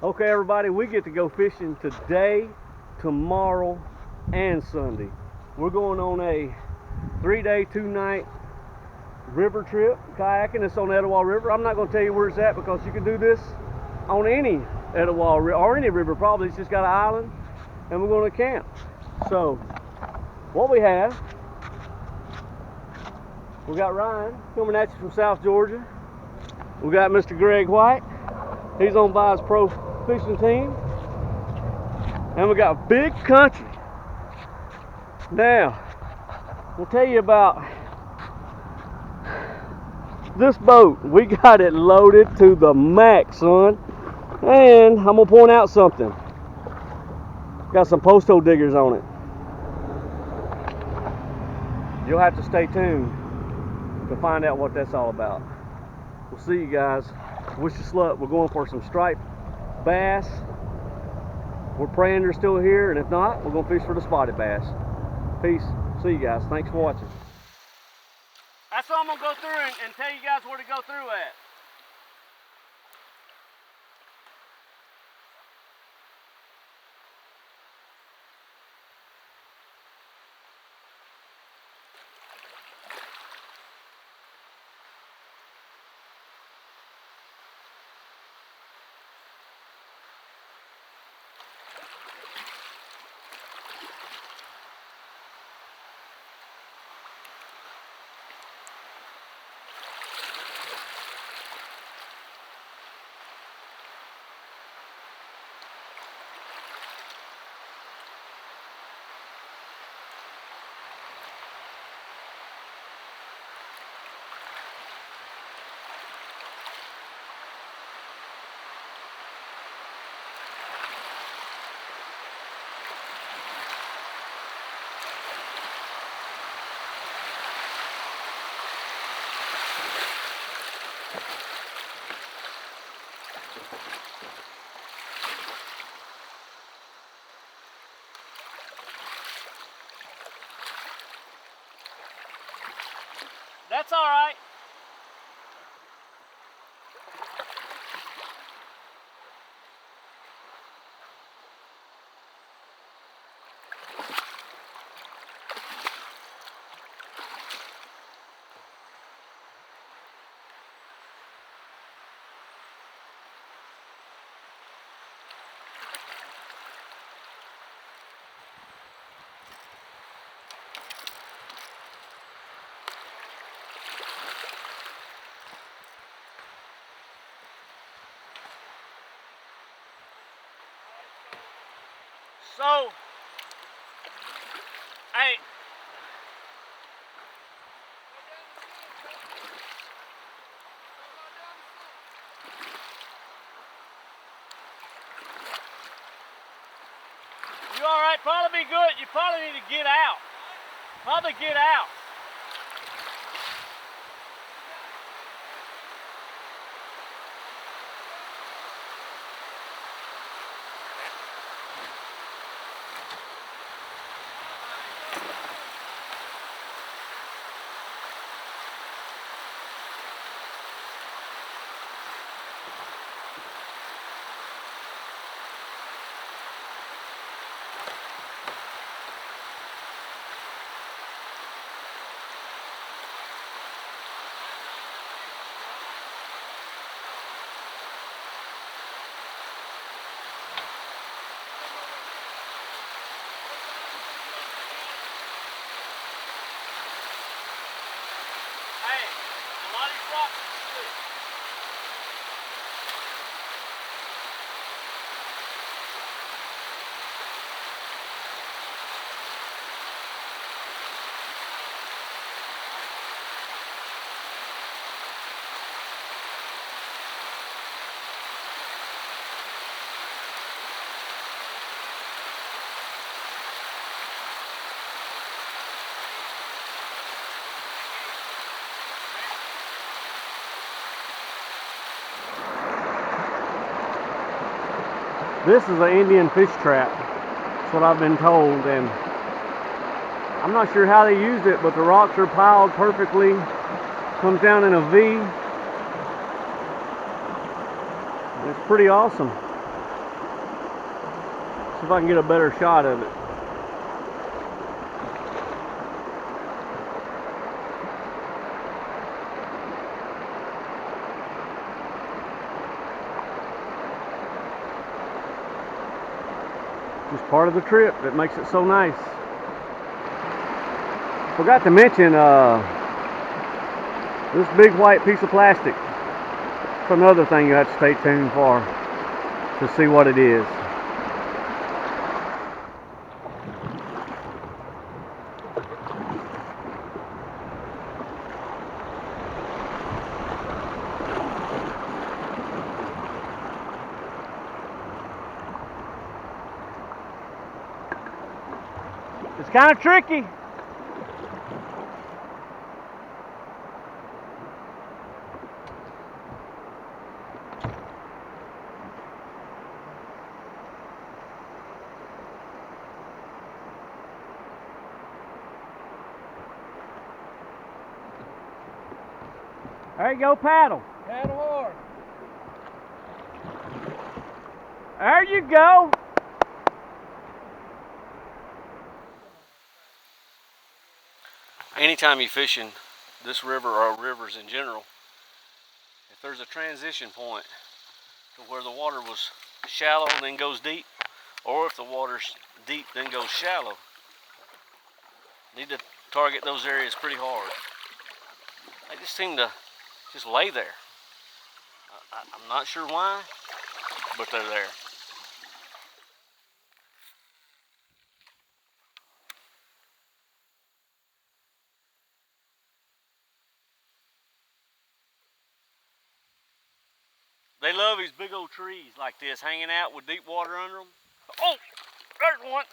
Okay, everybody, we get to go fishing today, tomorrow, and Sunday. We're going on a 3-day, 2-night river trip, kayaking. It's on Etowah River. I'm not going to tell you where it's at because you can do this on any Etowah River or any river probably. It's just got an island, and we're going to camp. So, what we have, we got Ryan coming at you from South Georgia. We got Mr. Greg White. He's on Vi's Pro Fishing Team. And we got big country. Now, we'll tell you about this boat. We got it loaded to the max, son. And I'm gonna point out something. Got some post hole diggers on it. You'll have to stay tuned to find out what that's all about. We'll see you guys. Wish us luck. We're going for some striped bass. We're praying they're still here, and if not, we're gonna fish for the spotted bass. Peace. See you guys. Thanks for watching. That's what I'm gonna go through and tell you guys where to go through at. That's all right. So, hey, you all right? Probably be good. You probably need to get out. Probably get out. Hey, a lot of these rocks are slick. This is an Indian fish trap. That's what I've been told, and I'm not sure how they used it, but the rocks are piled perfectly. Comes down in a V. It's pretty awesome. See if I can get a better shot of it. Just part of the trip that makes it so nice. Forgot to mention this big white piece of plastic. It's another thing you have to stay tuned for to see what it is. It's kind of tricky. There you go, paddle. Paddle hard. There you go. Anytime you're fishing this river or rivers in general, if there's a transition point to where the water was shallow and then goes deep, or if the water's deep then goes shallow, need to target those areas pretty hard. They just seem to just lay there. I'm not sure why, but they're there. They love these big old trees like this, hanging out with deep water under them. Oh, there's one.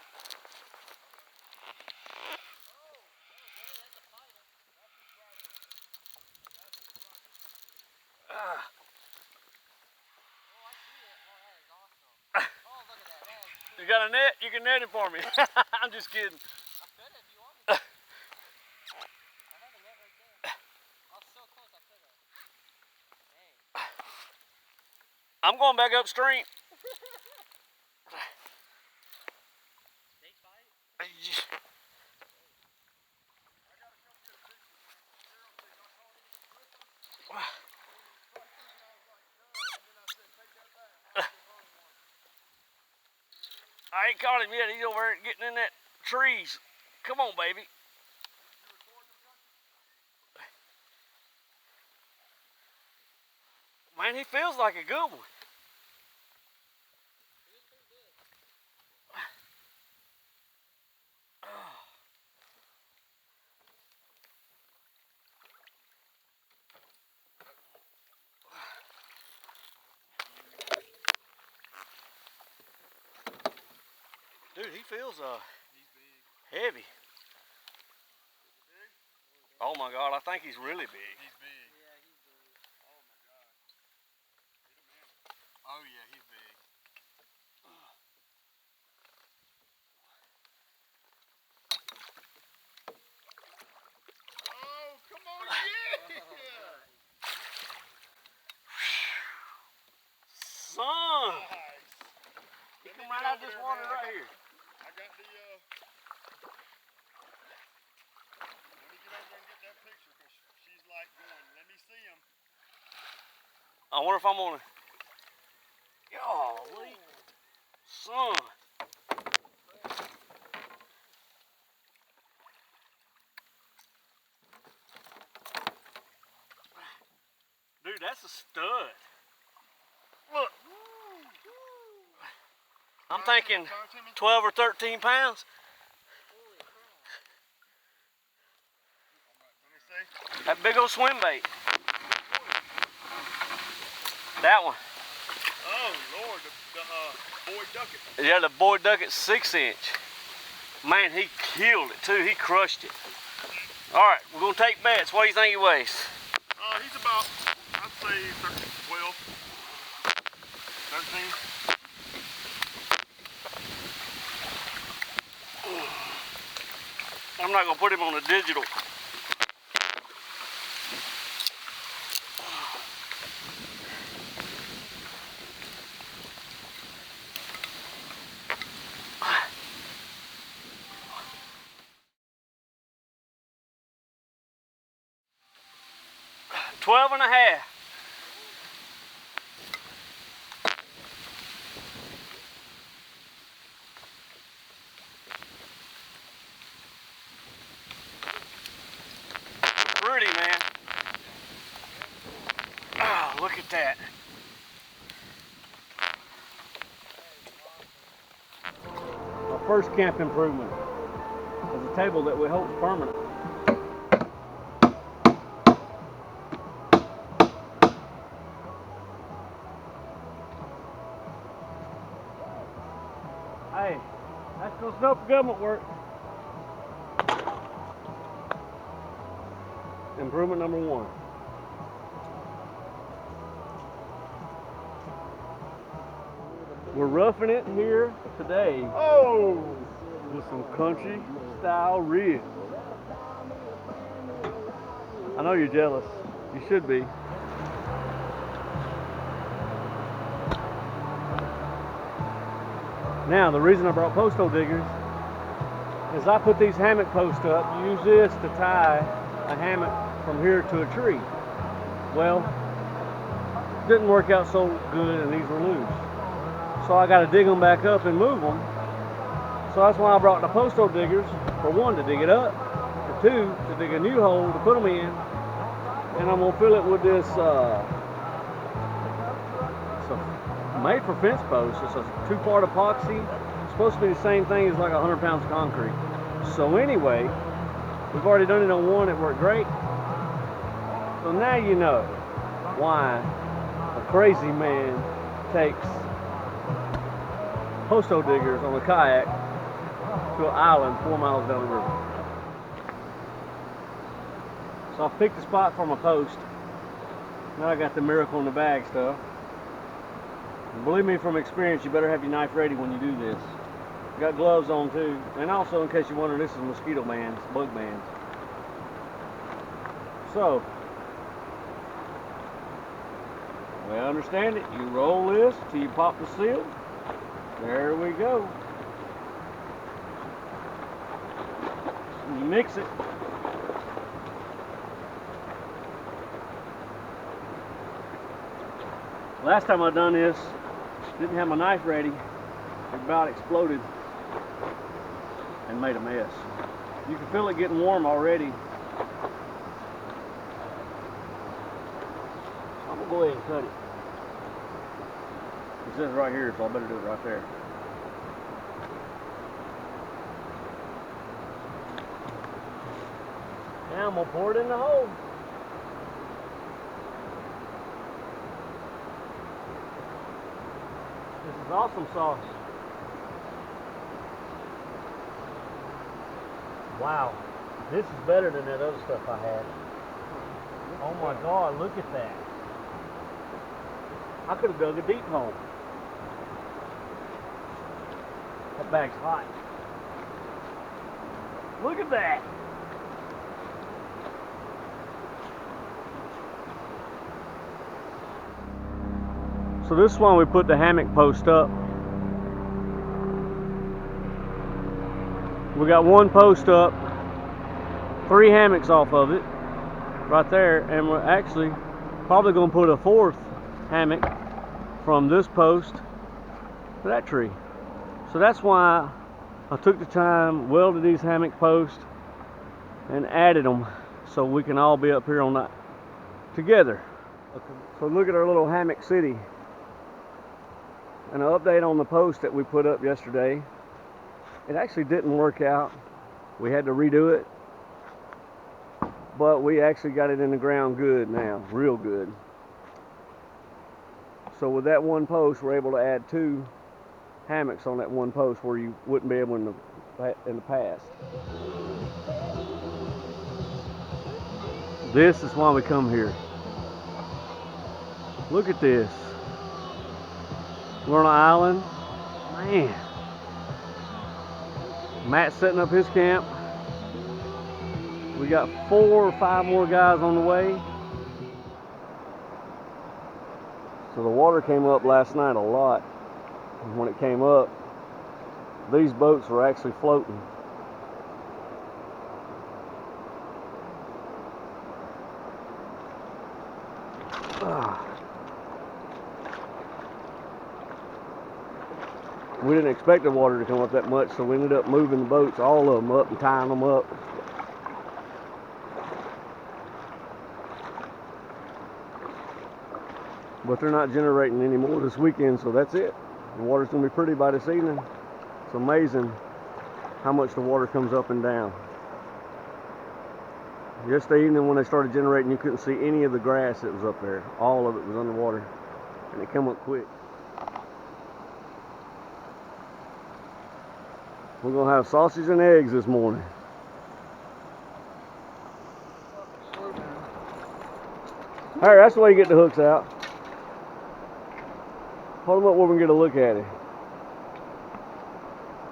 You got a net? You can net it for me. I'm just kidding. I could if you want me to. I have a net right there. I was so close, I could have. Dang. I'm going back upstream. Snake bite? I ain't caught him yet. He's over there getting in that trees. Come on, baby. Man, he feels like a good one. Dude, he feels heavy. Oh my God, I think he's really big. He's big. Yeah, he's big. Oh my God. Oh yeah, he's big. Oh, come on, yeah! Son! Nice. He come right out of this water right here. I got the, let me get over there and get that picture because she's like going, let me see him. I wonder if I'm gonna. Golly. Son. Dude, that's a stud. Look. I'm thinking 12 or 13 pounds. Let me see. That big old swim bait. That one. Oh Lord, the Boy Ducket. Yeah, the Boy Ducket 6-inch. Man, he killed it too. He crushed it. All right, we're gonna take bets. What do you think he weighs? He's about, I'd say 12, 13. I'm not gonna put him on the digital. 12 and a half. Pretty, man. Oh, look at that. Our first camp improvement is a table that we hope is permanent. Hey, that's no snow for government work. Improvement number 1. We're roughing it here today. Oh, with some country style ribs. I know you're jealous. You should be. Now, the reason I brought post hole diggers is I put these hammock posts up. You use this to tie a hammock from here to a tree. Well, didn't work out so good and these were loose. So I got to dig them back up and move them. So that's why I brought the post hole diggers. For 1, to dig it up. For 2, to dig a new hole to put them in. And I'm going to fill it with this it's a made for fence posts. It's a 2-part epoxy. It's supposed to be the same thing as like 100 pounds of concrete. So anyway, we've already done it on 1. It worked great. So now you know why a crazy man takes post hole diggers on a kayak to an island 4 miles down the river. So I picked a spot for my post. Now I got the miracle in the bag stuff. And believe me, from experience, you better have your knife ready when you do this. Got gloves on too, and also in case you wonder, this is mosquito bands, bug bands. So, the way I understand it, you roll this till you pop the seal. There we go. You mix it. Last time I done this, didn't have my knife ready. It about exploded and made a mess. You can feel it getting warm already. I'm gonna go ahead and cut it. It says right here, so I better do it right there. Now I'm gonna pour it in the hole. This is awesome sauce. Wow, this is better than that other stuff I had. Oh my God, look at that. I could have dug a deep hole. That bag's hot. Look at that. So this is why we put the hammock post up. We got 1 post up, 3 hammocks off of it, right there, and we're actually probably going to put a 4th hammock from this post to that tree. So that's why I took the time, welded these hammock posts, and added them so we can all be up here on that together. Okay. So look at our little hammock city. An update on the post that we put up yesterday. It actually didn't work out. We had to redo it. But we actually got it in the ground good now, real good. So with that 1 post, we're able to add 2 hammocks on that 1 post where you wouldn't be able in the past. This is why we come here. Look at this. We're on an island. Man. Matt's setting up his camp. We got 4 or 5 more guys on the way. So the water came up last night a lot. And when it came up, these boats were actually floating. We didn't expect the water to come up that much, so we ended up moving the boats, all of them up, and tying them up. But they're not generating anymore this weekend, so that's it. The water's going to be pretty by this evening. It's amazing how much the water comes up and down. Yesterday evening when they started generating, you couldn't see any of the grass that was up there. All of it was underwater, and it came up quick. We're going to have sausage and eggs this morning. Alright, that's the way you get the hooks out. Hold them up where we can get a look at it.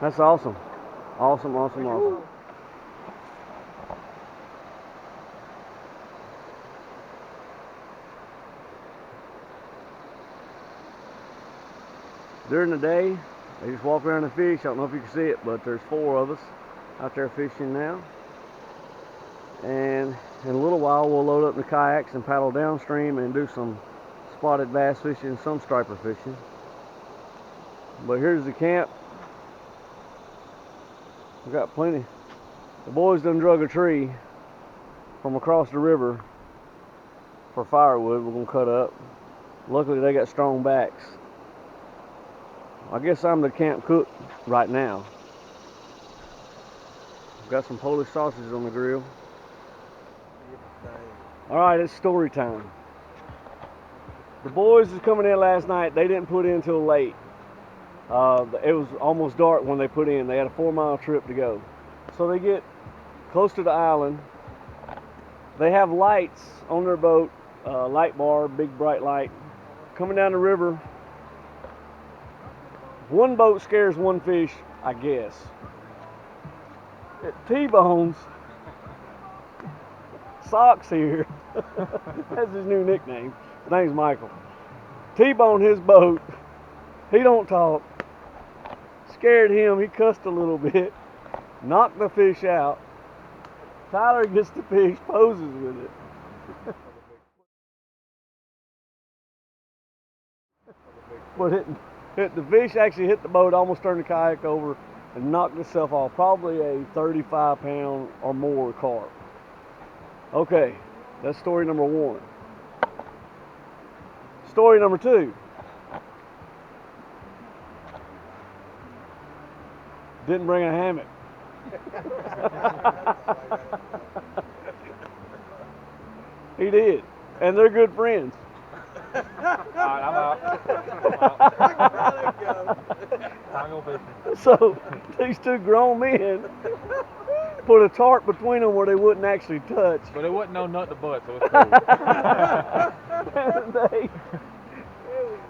That's awesome. Awesome, awesome, awesome. During the day, they just walk around and fish. I don't know if you can see it, but there's 4 of us out there fishing now. And in a little while, we'll load up the kayaks and paddle downstream and do some spotted bass fishing, some striper fishing. But here's the camp. We got plenty. The boys done drug a tree from across the river for firewood we're gonna cut up. Luckily they got strong backs. I guess I'm the camp cook right now. Got some Polish sausages on the grill. Alright, it's story time. The boys was coming in last night. They didn't put in till late. It was almost dark when they put in. They had a 4-mile trip to go. So they get close to the island. They have lights on their boat, light bar, big bright light. Coming down the river. One boat scares one fish, I guess. It T-bones Socks here. That's his new nickname. His name's Michael. T-boned his boat. He don't talk. Scared him. He cussed a little bit. Knocked the fish out. Tyler gets the fish, poses with it. But the fish actually hit the boat, almost turned the kayak over, and knocked itself off. Probably a 35-pound or more carp. Okay, that's story number 1. Story number 2. Didn't bring a hammock. He did, and they're good friends. Alright, I'm out. I'm going fishing. So these 2 grown men put a tarp between them where they wouldn't actually touch. But it wasn't no nut to butt, so it's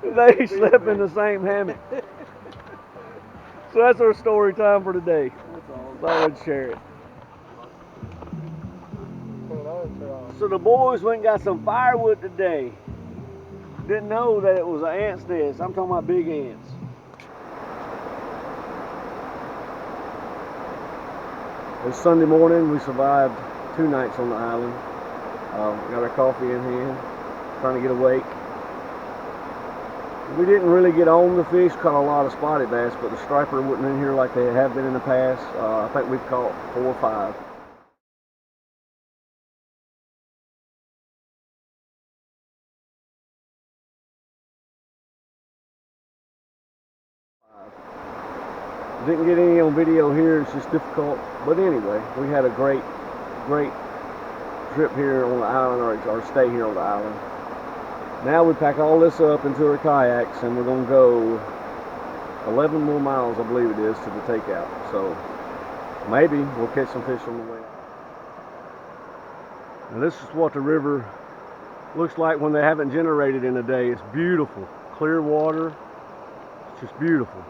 cool. They slept in the same hammock. So that's our story time for today. So I would share it. So the boys went and got some firewood today. Didn't know that it was an ant's nest. I'm talking about big ants. It's Sunday morning. We survived 2 nights on the island. Got our coffee in hand, trying to get awake. We didn't really get on the fish, caught a lot of spotted bass, but the striper wasn't in here like they have been in the past. I think we've caught 4 or 5. Didn't get any on video here, it's just difficult. But anyway, we had a great trip here on the island, or stay here on the island. Now we pack all this up into our kayaks and we're going to go 11 more miles, I believe it is, to the takeout. So maybe we'll catch some fish on the way. And this is what the river looks like when they haven't generated in a day. It's beautiful. Clear water. It's just beautiful.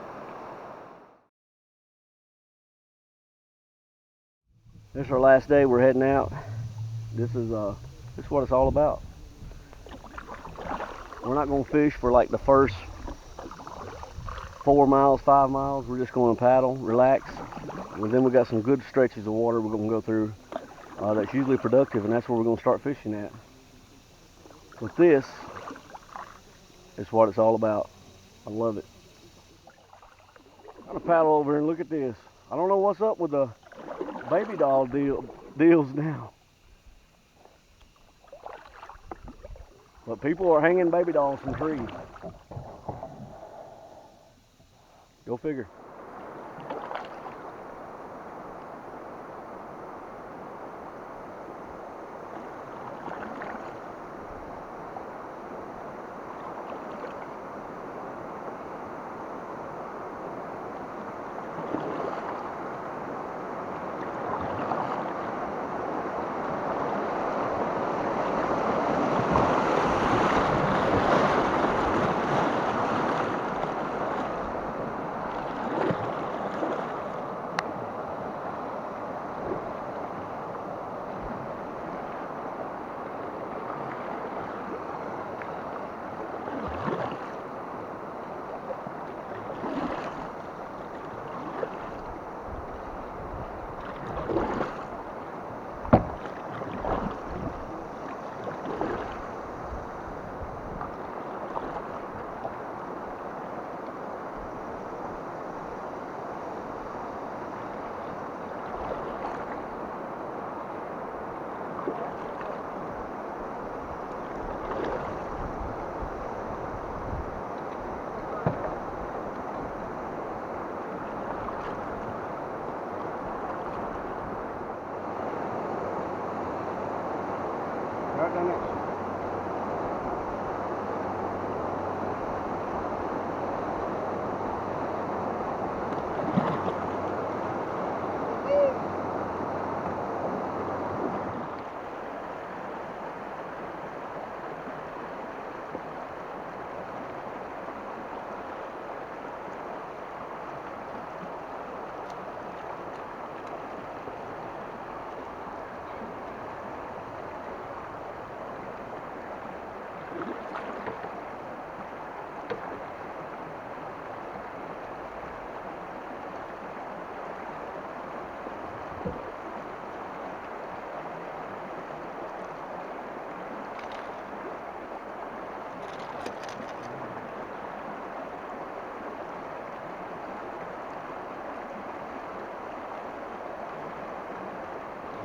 This is our last day. We're heading out. This is what it's all about. We're not going to fish for like the first 4 miles, 5 miles. We're just going to paddle, relax, and then we got some good stretches of water we're going to go through. That's usually productive, and that's where we're going to start fishing at. But this is what it's all about. I love it. I'm gonna paddle over and look at this. I don't know what's up with the baby doll deals now. But people are hanging baby dolls from trees. Go figure. Right down there.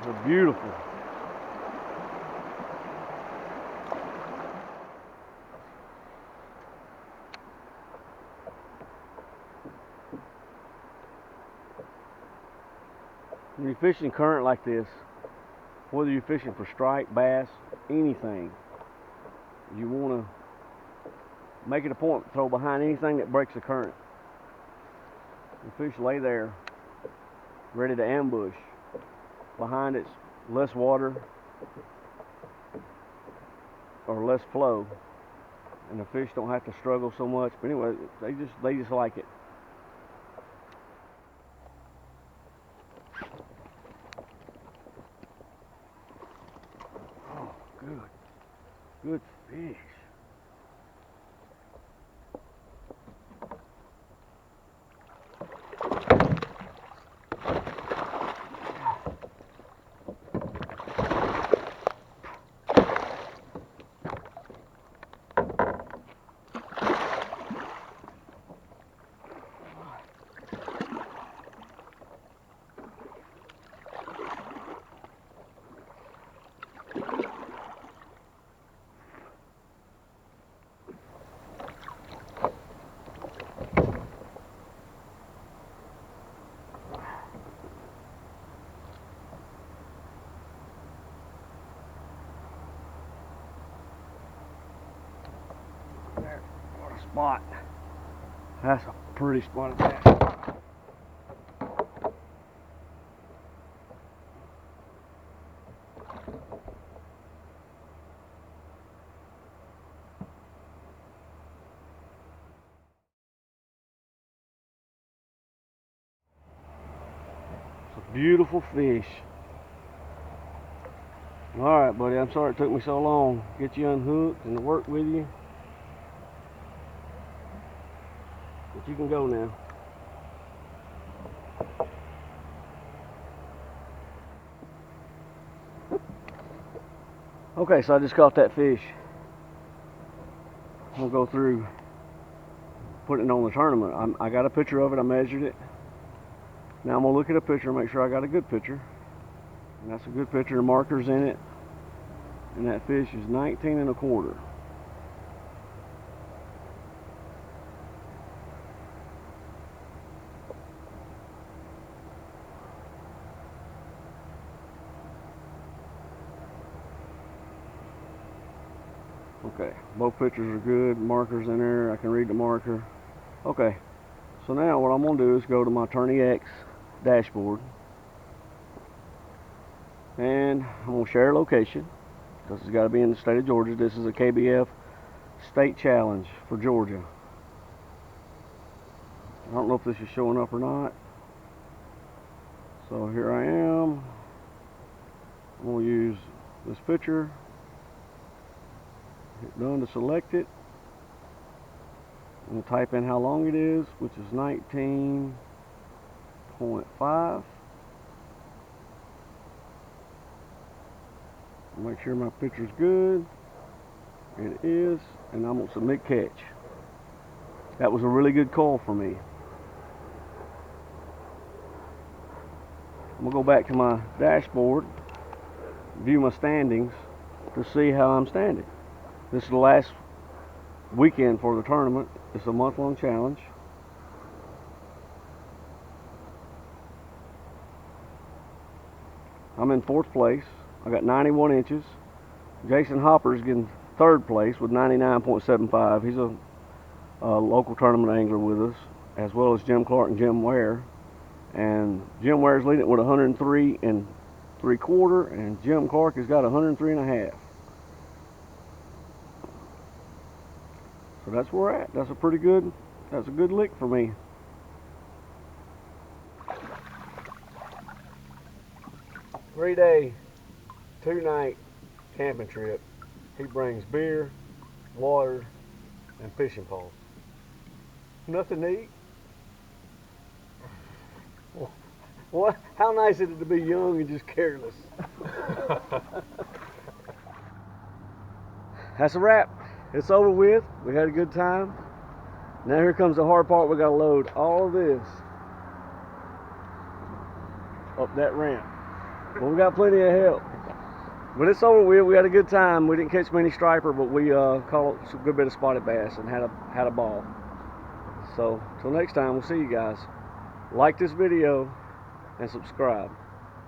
They're beautiful. When you're fishing current like this, whether you're fishing for strike, bass, anything, you want to make it a point to throw behind anything that breaks the current. The fish lay there ready to ambush. Behind it's less water or less flow, and the fish don't have to struggle so much. But anyway, they just like it. Oh, good fish. There, what a spot. That's a pretty spot at that. It's a beautiful fish. Alright, buddy, I'm sorry it took me so long to get you unhooked and to work with you. But you can go now. Okay, so I just caught that fish. I'm gonna go through putting it on the tournament. I got a picture of it. I measured it. Now I'm gonna look at a picture and make sure I got a good picture. And that's a good picture. The markers in it. And that fish is 19 1/4. Okay, both pictures are good. Markers in there. I can read the marker. Okay, so now what I'm gonna do is go to my Tourney X dashboard, and I'm gonna share location because it's got to be in the state of Georgia. This is a KBF state challenge for Georgia. I don't know if this is showing up or not. So here I am. I'm gonna use this picture. Hit done to select it. I'm going to type in how long it is, which is 19.5. Make sure my picture's good. It is. And I'm going to submit catch. That was a really good call for me. I'm going to go back to my dashboard, view my standings to see how I'm standing. This is the last weekend for the tournament. It's a month-long challenge. I'm in 4th place. I got 91 inches. Jason Hopper's getting 3rd place with 99.75. He's a local tournament angler with us, as well as Jim Clark and Jim Ware. And Jim Ware's leading it with 103 3/4, and Jim Clark has got 103 1/2. So that's where we're at. That's a good lick for me. Three-day, 2-night camping trip. He brings beer, water, and fishing poles. Nothing to eat. What? How nice is it to be young and just careless? That's a wrap. It's over with. We had a good time. Now here comes the hard part. We got to load all of this up that ramp. But we got plenty of help. But it's over with. We had a good time. We didn't catch many striper, but we caught a good bit of spotted bass and had a ball. So till next time, we'll see you guys. Like this video and subscribe.